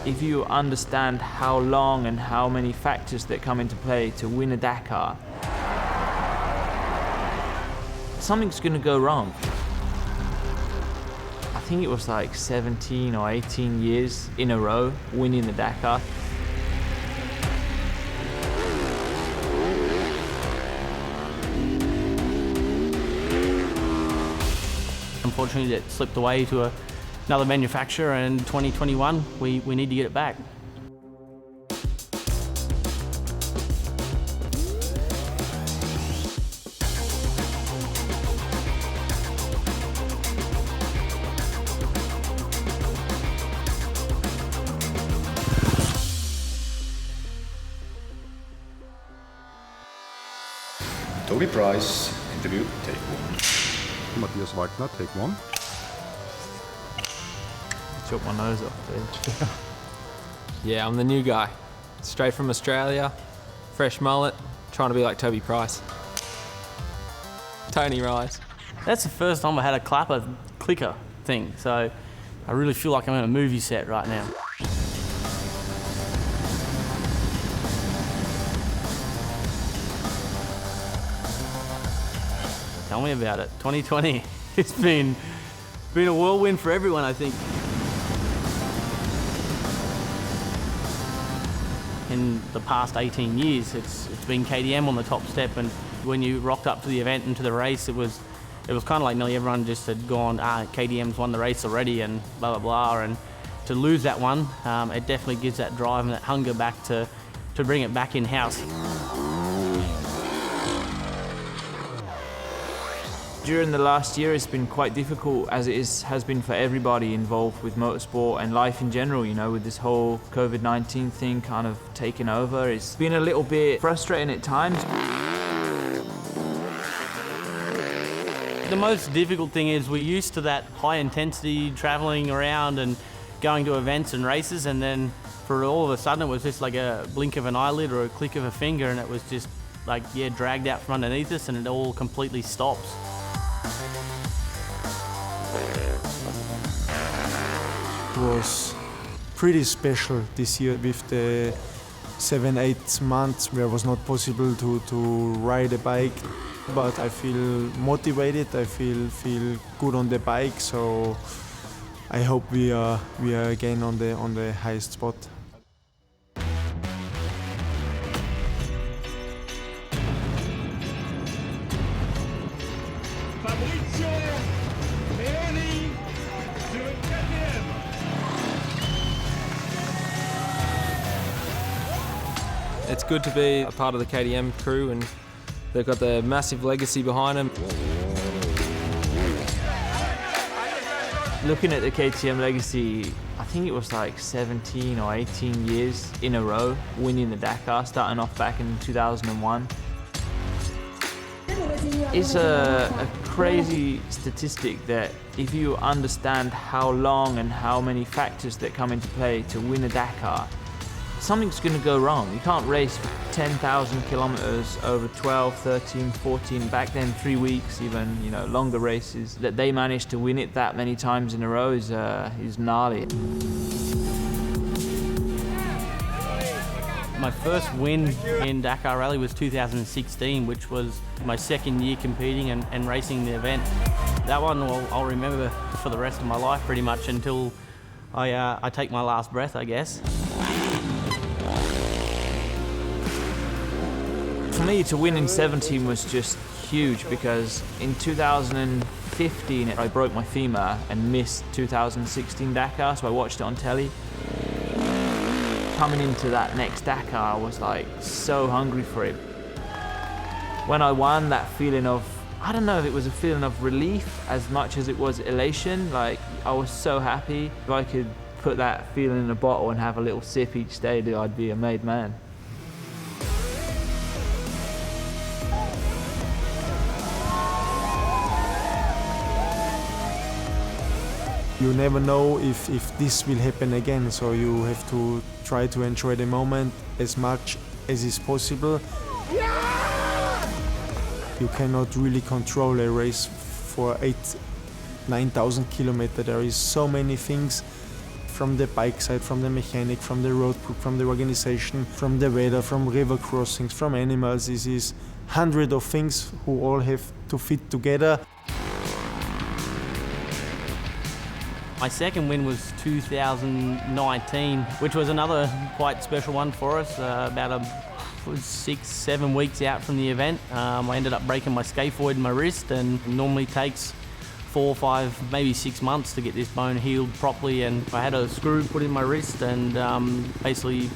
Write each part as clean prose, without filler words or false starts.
if you understand how long and how many factors that come into play to win a Dakar, something's going to go wrong. I think it was like 17 or 18 years in a row winning the Dakar. Unfortunately, it slipped away to another manufacturer, and in 2021, we need to get it back. Toby Price, interview, take one. Matthias Walkner, take one. Chopped my nose off, dude. Yeah, I'm the new guy. Straight from Australia, fresh mullet, trying to be like Toby Price. Tony Rise. That's the first time I had a clapper clicker thing, so I really feel like I'm in a movie set right now. Tell me about it. 2020, it's been a whirlwind for everyone, I think. In the past 18 years, it's been KTM on the top step, and when you rocked up to the event and to the race, it was kind of like nearly everyone just had gone, KTM's won the race already, and blah, blah, blah. And to lose that one, it definitely gives that drive and that hunger back to bring it back in-house. During the last year, it's been quite difficult, as it has been for everybody involved with motorsport and life in general, you know, with this whole COVID-19 thing kind of taking over. It's been a little bit frustrating at times. The most difficult thing is we're used to that high intensity traveling around and going to events and races, and then for all of a sudden it was just like a blink of an eyelid or a click of a finger, and it was just like, yeah, dragged out from underneath us, and it all completely stops. It was pretty special this year with the 7-8 months where it was not possible to ride a bike, but I feel motivated, I feel good on the bike, so I hope we are again on the highest spot. It's good to be a part of the KTM crew, and they've got the massive legacy behind them. Looking at the KTM legacy, I think it was like 17 or 18 years in a row winning the Dakar, starting off back in 2001. It's a crazy statistic that if you understand how long and how many factors that come into play to win a Dakar, something's going to go wrong. You can't race for 10,000 kilometers over 12, 13, 14, back then 3 weeks, even, you know, longer races. That they managed to win it that many times in a row is gnarly. My first win in Dakar Rally was 2016, which was my second year competing and racing the event. That one I'll remember for the rest of my life, pretty much, until I take my last breath, I guess. For me, to win in 17 was just huge, because in 2015 I broke my femur and missed 2016 Dakar, so I watched it on telly. Coming into that next Dakar, I was like so hungry for it. When I won, that feeling of, I don't know if it was a feeling of relief as much as it was elation. Like, I was so happy. If I could put that feeling in a bottle and have a little sip each day, I'd be a made man. You never know if this will happen again, so you have to try to enjoy the moment as much as is possible. Yeah! You cannot really control a race for 9,000 kilometers. There is so many things from the bike side, from the mechanic, from the road book, from the organization, from the weather, from river crossings, from animals. This is hundreds of things who all have to fit together. My second win was 2019, which was another quite special one for us. About 6-7 weeks out from the event, I ended up breaking my scaphoid in my wrist, and it normally takes 4, 5, maybe 6 months to get this bone healed properly. And I had a screw put in my wrist and basically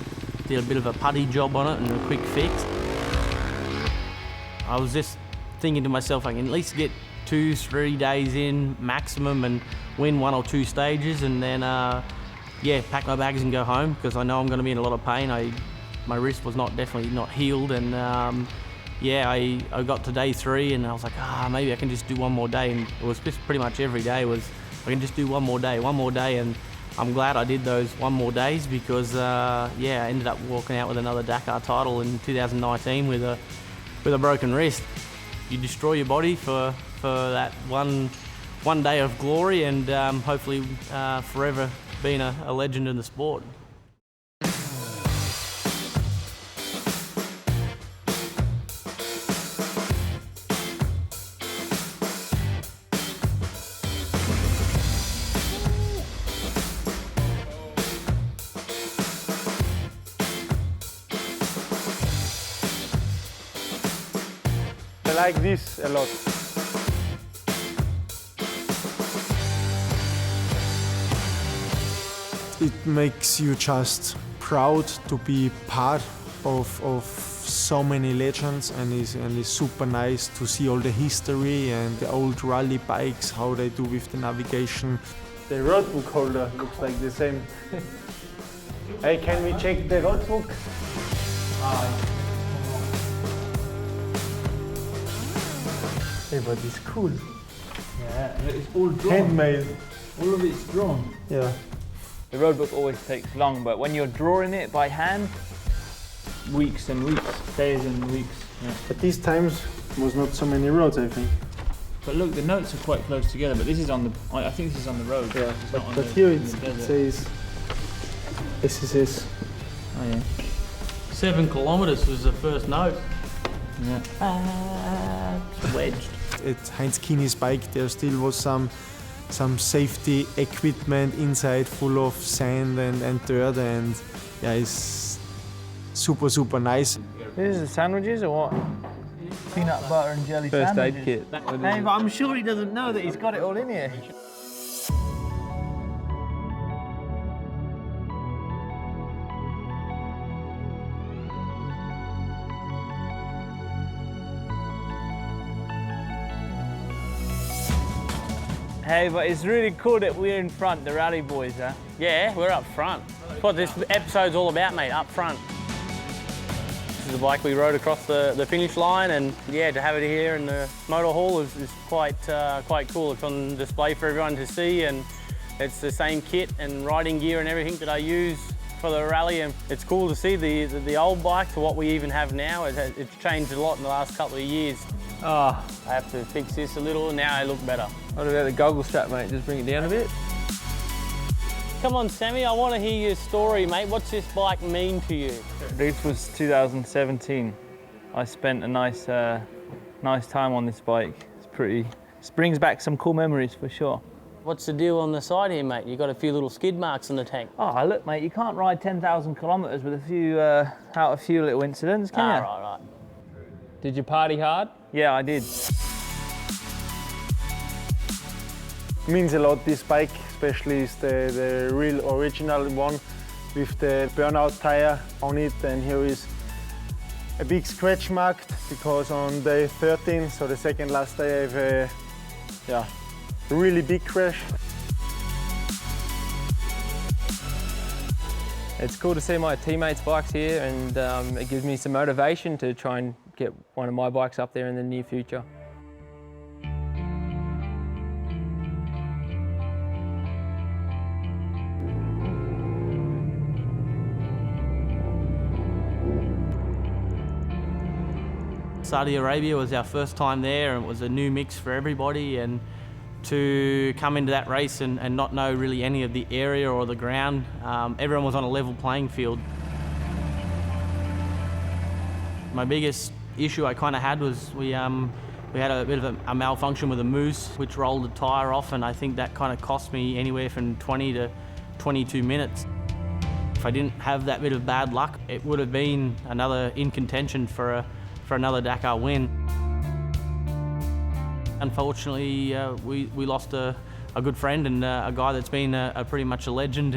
did a bit of a putty job on it and a quick fix. I was just thinking to myself, I can at least get 2-3 days in maximum and win 1 or 2 stages, and then pack my bags and go home, because I know I'm going to be in a lot of pain. My wrist was definitely not healed, and I got to day 3 and I was like, maybe I can just do one more day. And it was just pretty much every day was, I can just do one more day, and I'm glad I did those one more days, because I ended up walking out with another Dakar title in 2019 with a broken wrist. You destroy your body for that one day of glory, and hopefully forever being a legend in the sport. I like this a lot. It makes you just proud to be part of so many legends, and it's super nice to see all the history and the old rally bikes, how they do with the navigation. The road book holder looks like the same. Hey, can we check the road book? Hey, but it's cool. Yeah, it's all drawn. Handmade. All of it's drawn. Yeah. The road book always takes long, but when you're drawing it by hand, weeks and weeks, days and weeks. Yeah. But these times was not so many roads, I think. But look, the notes are quite close together, but this is on the, I think this is on the road. Yeah, It's not on but the, here in it the desert. says SSS. Oh yeah. 7 kilometres was the first note. Yeah. It's wedged. At Heinz Keeney's bike there still was some safety equipment inside full of sand and dirt, and yeah, it's super nice. This is the sandwiches or what? Peanut butter and jelly First aid sandwiches. kit. Hey, but I'm sure he doesn't know that he's got it all in here. Hey, but it's really cool that we're in front, the rally boys, huh? Yeah, we're up front. That's what this episode's all about, mate, up front. This is the bike we rode across the finish line, and yeah, to have it here in the motor hall is quite cool. It's on display for everyone to see, and it's the same kit and riding gear and everything that I use for the rally, and it's cool to see the old bike to what we even have now. It's changed a lot in the last couple of years. Oh, I have to fix this a little, and now I look better. What about the goggle strap, mate? Just bring it down a bit. Come on, Sammy, I want to hear your story, mate. What's this bike mean to you? This was 2017. I spent a nice time on this bike. It brings back some cool memories for sure. What's the deal on the side here, mate? You got a few little skid marks on the tank. Oh, look, mate, you can't ride 10,000 kilometres with a few little incidents, can you? Right. Did you party hard? Yeah, I did. Means a lot, this bike, especially is the real original one with the burnout tire on it, and here is a big scratch mark because on day 13, so the second last day, I have a really big crash. It's cool to see my teammates' bikes here, and it gives me some motivation to try and get one of my bikes up there in the near future. Saudi Arabia was our first time there, and it was a new mix for everybody, and to come into that race and not know really any of the area or the ground. Everyone was on a level playing field. My biggest issue I kind of had was we had a bit of a malfunction with a moose which rolled the tyre off, and I think that kind of cost me anywhere from 20 to 22 minutes. If I didn't have that bit of bad luck, it would have been another in contention for another Dakar win. Unfortunately, we lost a good friend and a guy that's been pretty much a legend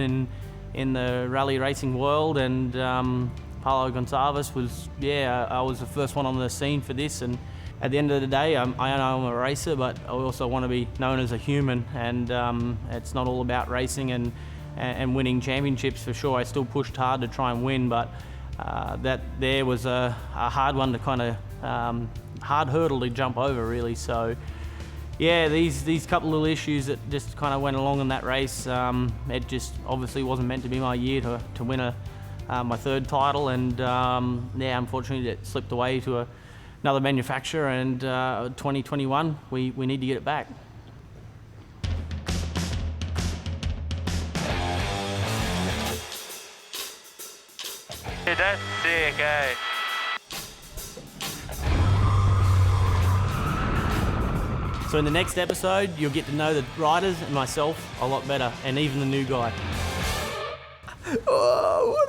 in the rally racing world, and Paulo Gonçalves was, I was the first one on the scene for this. And at the end of the day, I know I'm a racer, but I also want to be known as a human, and it's not all about racing and winning championships for sure. I still pushed hard to try and win, but that there was a hard one to kind of, hard hurdle to jump over really. So yeah, these couple little issues that just kind of went along in that race, it just obviously wasn't meant to be my year to win my third title, and unfortunately it slipped away to another manufacturer, and 2021 we need to get it back. Yeah, that's sick, eh? So in the next episode, you'll get to know the riders and myself a lot better, and even the new guy. Oh,